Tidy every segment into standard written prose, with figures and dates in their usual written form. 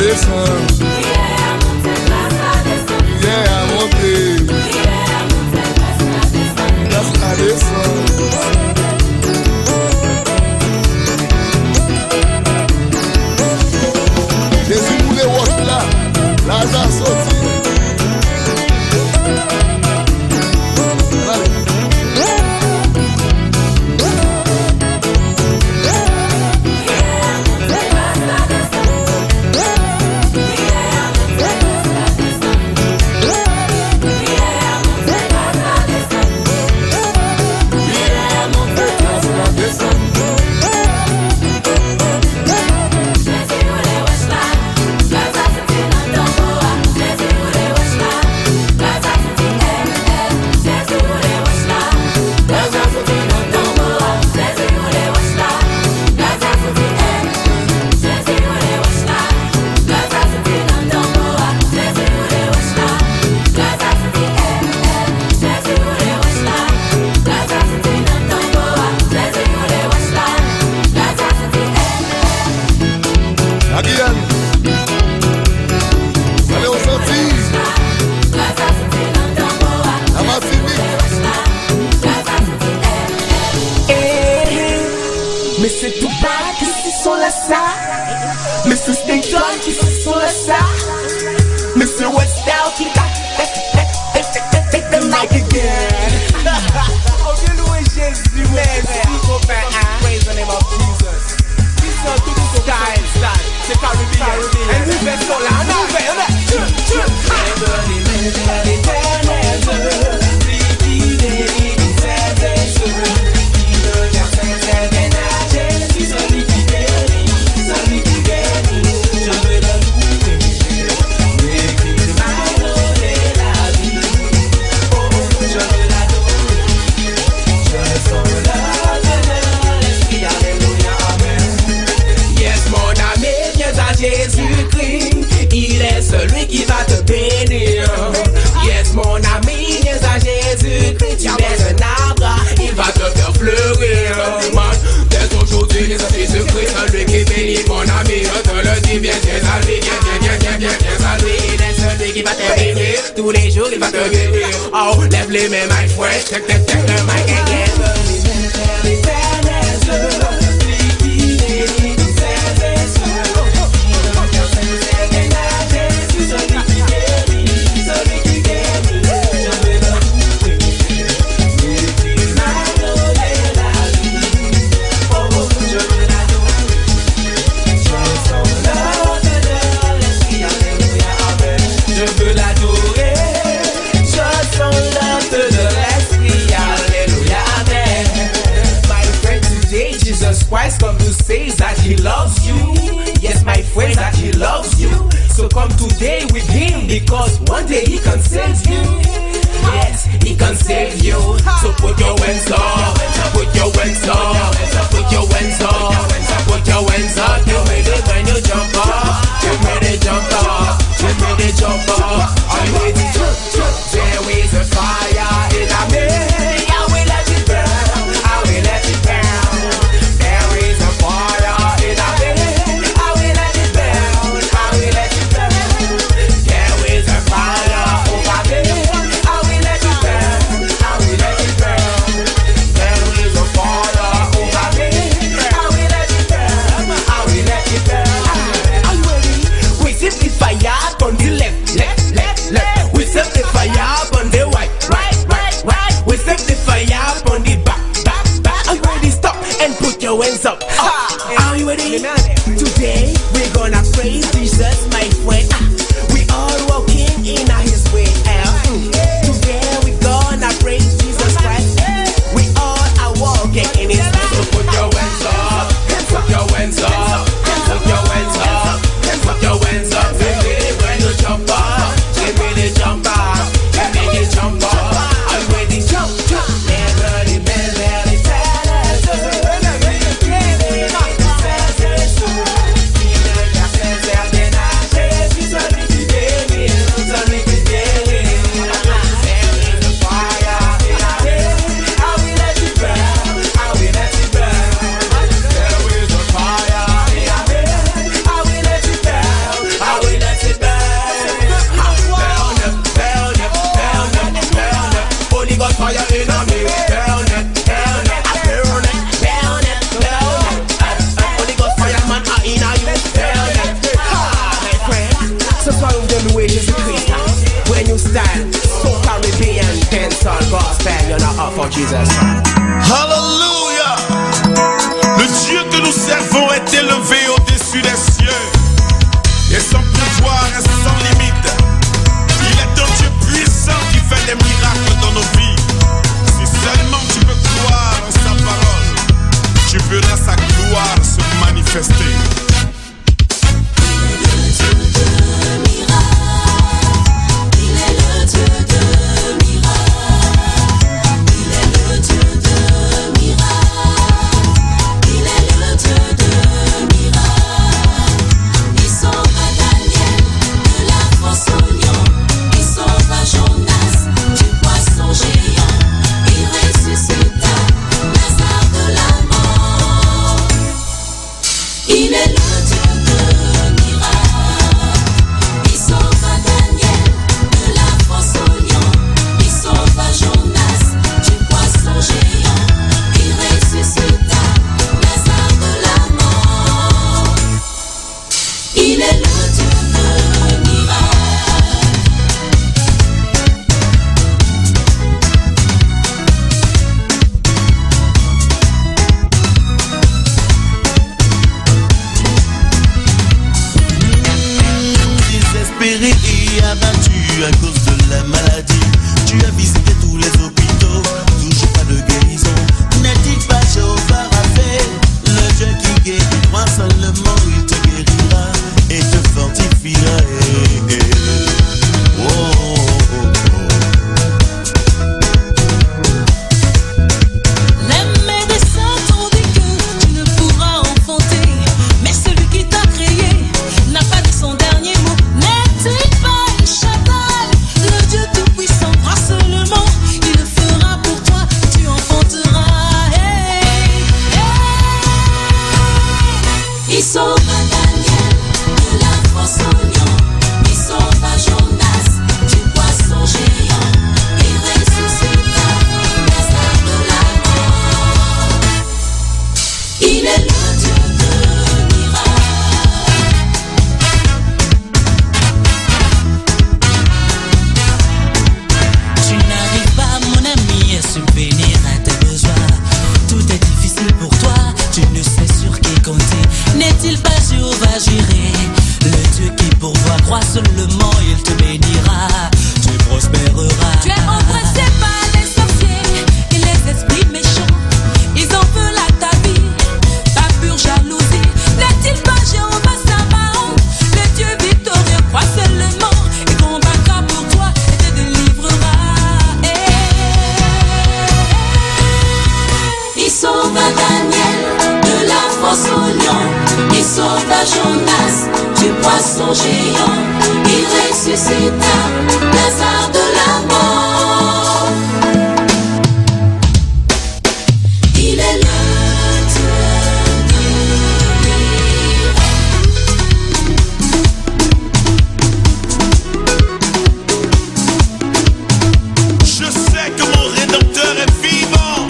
descend. Yeah, à monter. Grâce à descend. Jésus voulait watch là. Lazare sorti. Tous les jours il va te guérir. Oh, lève les mains, my friend. Check the mic again. Christ come to say that he loves you. Yes, my friend, that he loves you. So come today with him, because one day he can save you. Yes, he can save you. So put your hands up, put your hands up, put your hands up, put your hands up. You made it when you jump up, you made it jump up, you made it jump up. Are you ready? There is a fire in a me. I will let it burn, I will let it burn. Hands up. Are you ready? Today we're gonna praise Jesus, my friend. We all walking in his way. Today we're gonna praise Jesus Christ. We all are walking in his way. So put your hands up, put your hands up, put your hands up, put your hands up. Give me the when you jump up, give me the jump up, give me the jump up. Are you ready? Jump, jump. nous servons est élevé au-dessus des cieux. Et son pouvoir est sans limite. Il est un Dieu puissant qui fait des miracles dans nos vies. Si seulement tu peux croire en sa parole, tu verras sa gloire se manifester. Et abattu à cause de la maladie, tu as visité tous les hôpitaux, toujours pas de guérison. N'est-il pas Jéhovah Rapha, le Dieu qui guérit? Moi seulement il te guérira et te fortifiera. Oh, oh, oh, oh. Les médecins t'ont dit que tu ne pourras enfanter, mais celui qui t'a créé n'a pas dit son dernier mot. N'est-il pas El Shaddai, le Dieu tout-puissant? Crois seulement, il le fera pour toi, tu enfanteras. Hey, hey. Il sauva Daniel de la fosse au lion, il sauva Jonas du poisson géant, il ressuscita Lazare de la mort. Il est le Dieu de miracles. Tu n'arrives pas, mon ami, à subvenir à tes besoins. Tout est difficile pour toi, tu ne sais sur qui compter. N'est-il pas Jéhovah Jireh, le Dieu qui pourvoit? Crois seulement, il te bénira, tu prospéreras. Tu es oppressé par les sorciers et les esprits méchants, ils en veulent à ta vie, ta pure jalousie. N'est-il pas Jéhovah Sabaoth, le Dieu victorieux? Crois seulement, il combattra pour toi et te délivrera. Il sauva Daniel de la fosse au lion, il sauva Jonas du poisson géant, il ressuscita Lazare de la mort. Il est le Dieu de Je sais que mon Rédempteur est vivant.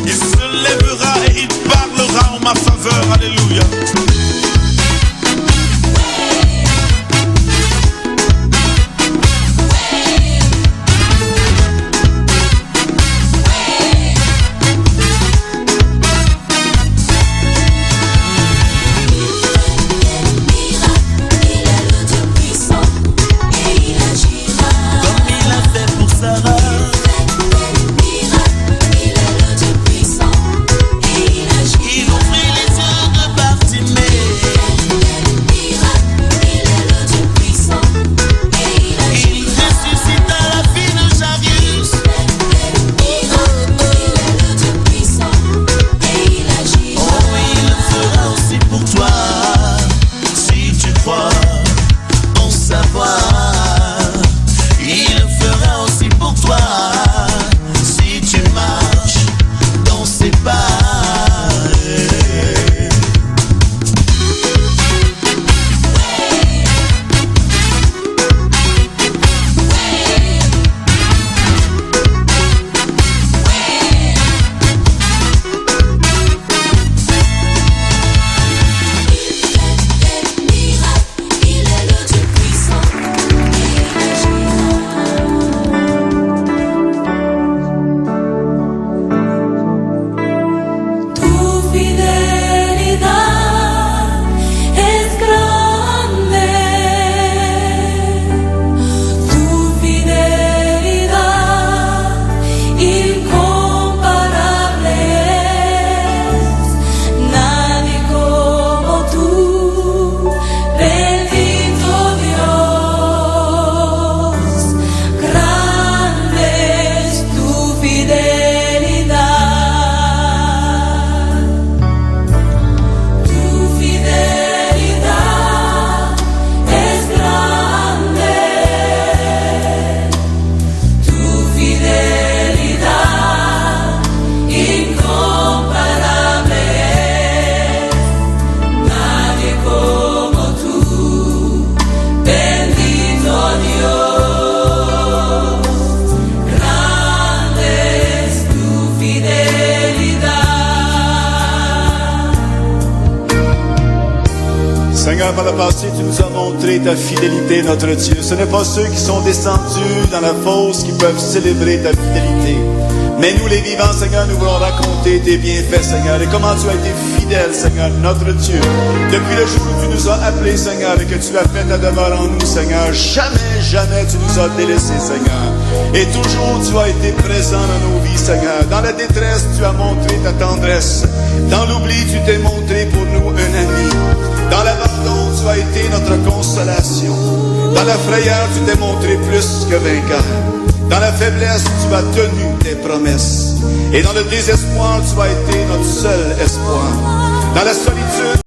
Il se lèvera et il parlera en ma faveur. Alléluia. Comme il a fait pour Sarah, il ouvrit les yeux de Bartimée. Seigneur, par le passé, tu nous as montré ta fidélité, notre Dieu. Ce n'est pas ceux qui sont descendus dans la fosse qui peuvent célébrer ta fidélité. Mais nous, les vivants, Seigneur, nous voulons raconter tes bienfaits, Seigneur, et comment tu as été fidèle, Seigneur, notre Dieu. Depuis le jour où tu nous as appelés, Seigneur, et que tu as fait ta demeure en nous, Seigneur, jamais, jamais tu nous as délaissés, Seigneur. Et toujours tu as été présent dans nos vies, Seigneur. Dans la détresse, tu as montré ta tendresse. Dans l'oubli, tu t'es montré pour nous un ami. Dans l'abandon, tu as été notre consolation. Dans la frayeur, tu t'es montré plus que vainqueur. Dans la faiblesse, tu as tenu tes promesses. Et dans le désespoir, tu as été notre seul espoir. Dans la solitude,